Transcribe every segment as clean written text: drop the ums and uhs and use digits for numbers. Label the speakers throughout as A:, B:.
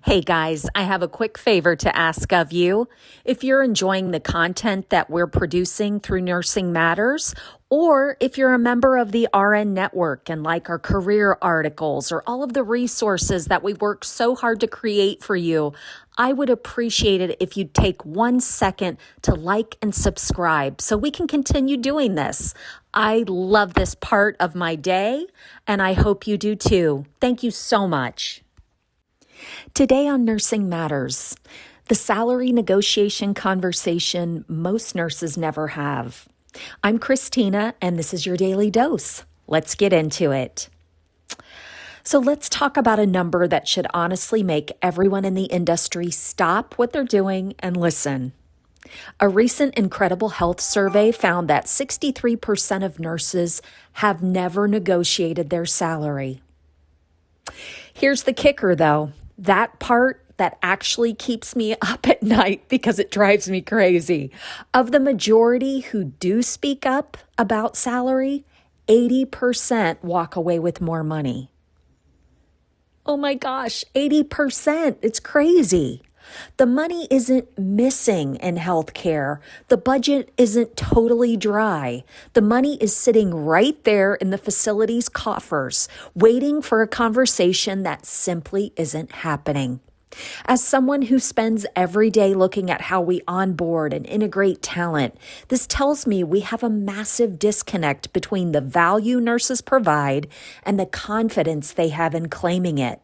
A: Hey guys, I have a quick favor to ask of you. If you're enjoying the content that we're producing through Nursing Matters, or if you're a member of the RN Network and like our career articles or all of the resources that we work so hard to create for you, I would appreciate it if you'd take 1 second to like and subscribe so we can continue doing this. I love this part of my day, and I hope you do too. Thank you so much. Today on Nursing Matters, the salary negotiation conversation most nurses never have. I'm Christina, and this is your daily dose. Let's get into it. So let's talk about a number that should honestly make everyone in the industry stop what they're doing and listen. A recent Incredible Health survey found that 63% of nurses have never negotiated their salary. Here's the kicker, though. That part that actually keeps me up at night because it drives me crazy. Of the majority who do speak up about salary, 80% walk away with more money. Oh my gosh, 80%. It's crazy. The money isn't missing in healthcare. The budget isn't totally dry. The money is sitting right there in the facility's coffers, waiting for a conversation that simply isn't happening. As someone who spends every day looking at how we onboard and integrate talent, this tells me we have a massive disconnect between the value nurses provide and the confidence they have in claiming it.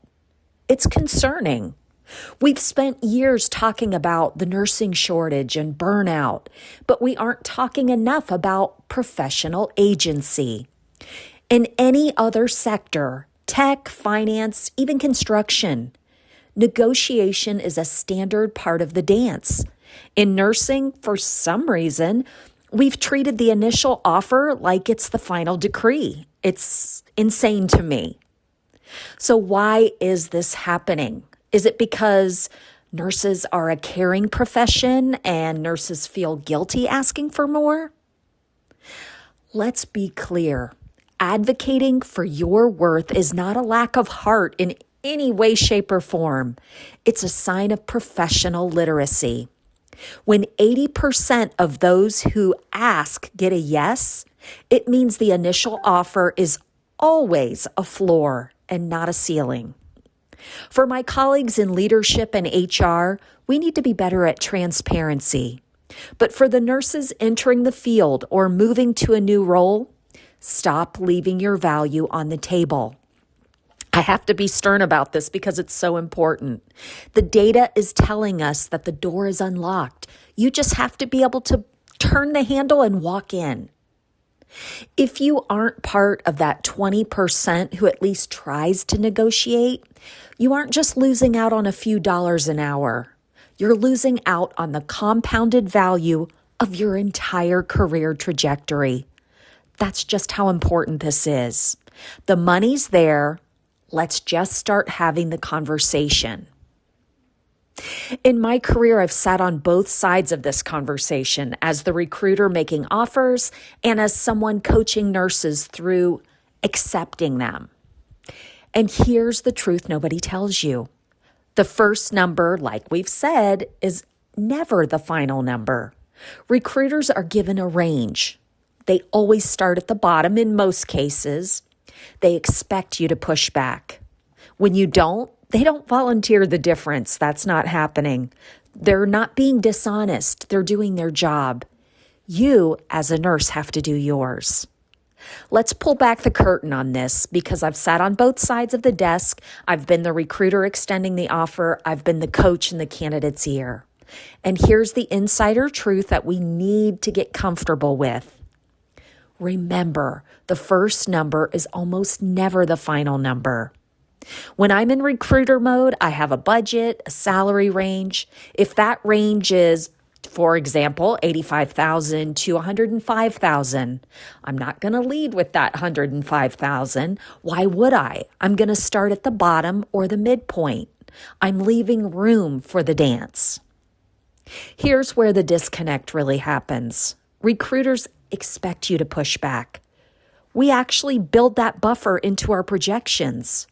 A: It's concerning. We've spent years talking about the nursing shortage and burnout, but we aren't talking enough about professional agency. In any other sector, tech, finance, even construction, negotiation is a standard part of the dance. In nursing, for some reason, we've treated the initial offer like it's the final decree. It's insane to me. So why is this happening? Is it because nurses are a caring profession and nurses feel guilty asking for more? Let's be clear. Advocating for your worth is not a lack of heart in any way, shape, or form. It's a sign of professional literacy. When 80% of those who ask get a yes, it means the initial offer is always a floor and not a ceiling. For my colleagues in leadership and HR, we need to be better at transparency. But for the nurses entering the field or moving to a new role, stop leaving your value on the table. I have to be stern about this because it's so important. The data is telling us that the door is unlocked. You just have to be able to turn the handle and walk in. If you aren't part of that 20% who at least tries to negotiate, you aren't just losing out on a few dollars an hour. You're losing out on the compounded value of your entire career trajectory. That's just how important this is. The money's there. Let's just start having the conversation. In my career, I've sat on both sides of this conversation as the recruiter making offers and as someone coaching nurses through accepting them. And here's the truth nobody tells you. The first number, like we've said, is never the final number. Recruiters are given a range. They always start at the bottom in most cases. They expect you to push back. When you don't, they don't volunteer the difference. That's not happening. They're not being dishonest. They're doing their job. You, as a nurse, have to do yours. Let's pull back the curtain on this because I've sat on both sides of the desk. I've been the recruiter extending the offer. I've been the coach in the candidate's ear. And here's the insider truth that we need to get comfortable with. Remember, the first number is almost never the final number. When I'm in recruiter mode, I have a budget, a salary range. If that range is, for example, $85,000 to $105,000, I'm not going to lead with that $105,000. Why would I? I'm going to start at the bottom or the midpoint. I'm leaving room for the dance. Here's where the disconnect really happens. Recruiters expect you to push back. We actually build that buffer into our projections.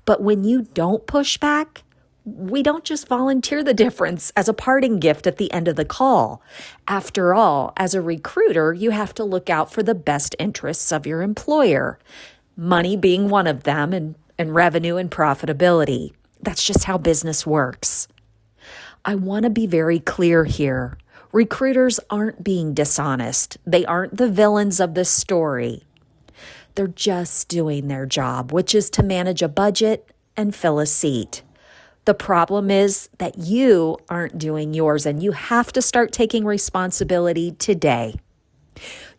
A: But when you don't push back, We don't just volunteer the difference as a parting gift at the end of the call. After all, as a recruiter, you have to look out for the best interests of your employer, money being one of them, and revenue and profitability. That's just how business works. I want to be very clear here. Recruiters aren't being dishonest. They aren't the villains of this story. They're just doing their job, which is to manage a budget and fill a seat. The problem is that you aren't doing yours, and you have to start taking responsibility today.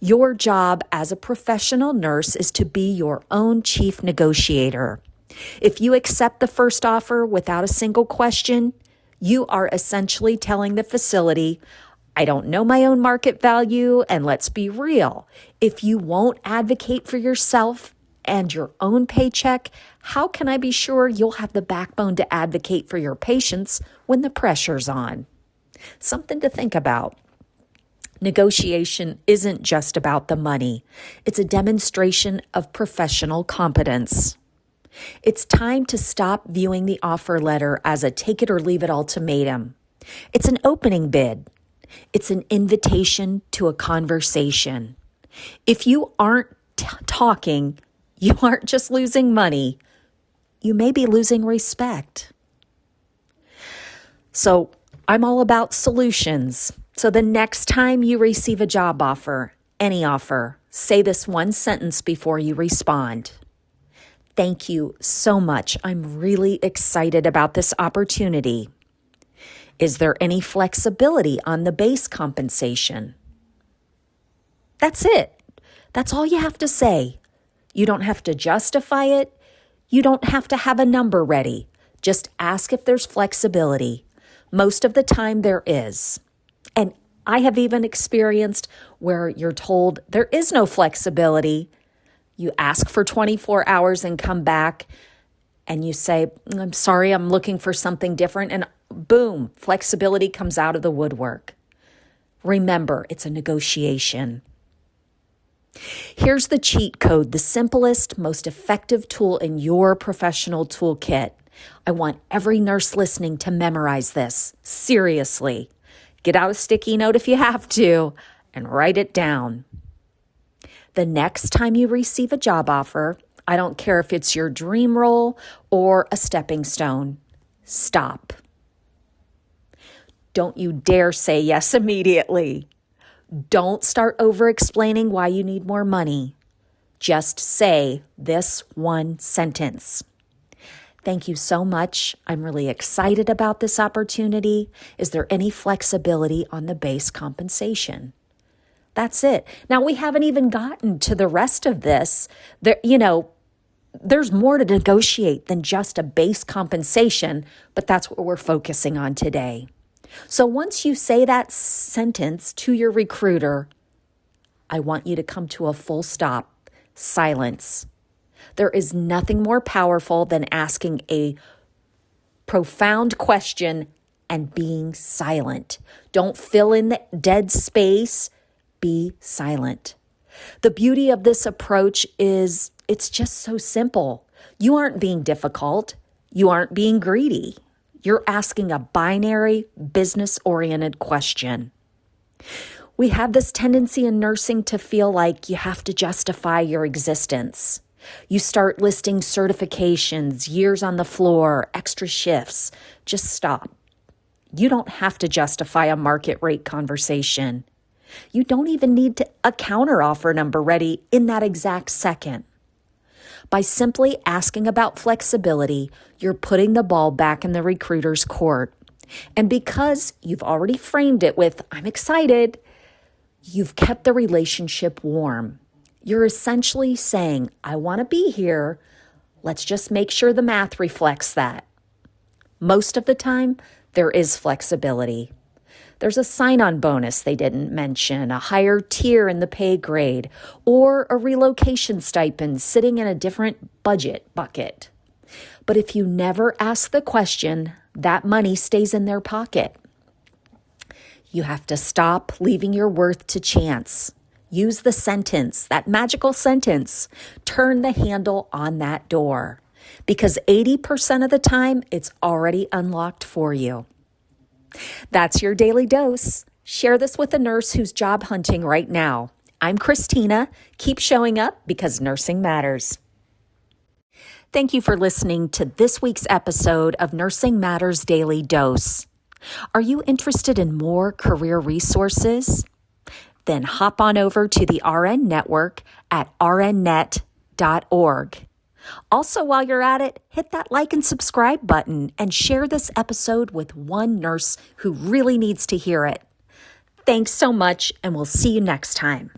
A: Your job as a professional nurse is to be your own chief negotiator. If you accept the first offer without a single question, you are essentially telling the facility, I don't know my own market value, and let's be real. If you won't advocate for yourself and your own paycheck, how can I be sure you'll have the backbone to advocate for your patients when the pressure's on? Something to think about. Negotiation isn't just about the money. It's a demonstration of professional competence. It's time to stop viewing the offer letter as a take it or leave it ultimatum. It's an opening bid. It's an invitation to a conversation. If you aren't talking, you aren't just losing money. You may be losing respect. So I'm all about solutions. So the next time you receive a job offer, any offer, say this one sentence before you respond. Thank you so much. I'm really excited about this opportunity. Is there any flexibility on the base compensation? That's it. That's all you have to say. You don't have to justify it. You don't have to have a number ready. Just ask if there's flexibility. Most of the time there is. And I have even experienced where you're told there is no flexibility. You ask for 24 hours and come back and you say, I'm sorry, I'm looking for something different. And boom, flexibility comes out of the woodwork. Remember, it's a negotiation. Here's the cheat code, the simplest, most effective tool in your professional toolkit. I want every nurse listening to memorize this. Seriously. Get out a sticky note if you have to and write it down. The next time you receive a job offer, I don't care if it's your dream role or a stepping stone, stop. Don't you dare say yes immediately. Don't start over-explaining why you need more money. Just say this one sentence. Thank you so much. I'm really excited about this opportunity. Is there any flexibility on the base compensation? That's it. Now, we haven't even gotten to the rest of this. There's more to negotiate than just a base compensation, but that's what we're focusing on today. So once you say that sentence to your recruiter, I want you to come to a full stop, silence. There is nothing more powerful than asking a profound question and being silent. Don't fill in the dead space. Be silent. The beauty of this approach is it's just so simple. You aren't being difficult. You aren't being greedy. You're asking a binary, business-oriented question. We have this tendency in nursing to feel like you have to justify your existence. You start listing certifications, years on the floor, extra shifts. Just stop. You don't have to justify a market rate conversation. You don't even need a counteroffer number ready in that exact second. By simply asking about flexibility, you're putting the ball back in the recruiter's court. And because you've already framed it with, I'm excited, you've kept the relationship warm. You're essentially saying, I want to be here. Let's just make sure the math reflects that. Most of the time, there is flexibility. There's a sign-on bonus they didn't mention, a higher tier in the pay grade, or a relocation stipend sitting in a different budget bucket. But if you never ask the question, that money stays in their pocket. You have to stop leaving your worth to chance. Use the sentence, that magical sentence. Turn the handle on that door. because 80% of the time, it's already unlocked for you. That's your daily dose. Share this with a nurse who's job hunting right now. I'm Christina. Keep showing up because nursing matters. Thank you for listening to this week's episode of Nursing Matters Daily Dose. Are you interested in more career resources? Then hop on over to the RN Network at rnnet.org. Also, while you're at it, hit that like and subscribe button and share this episode with one nurse who really needs to hear it. Thanks so much, and we'll see you next time.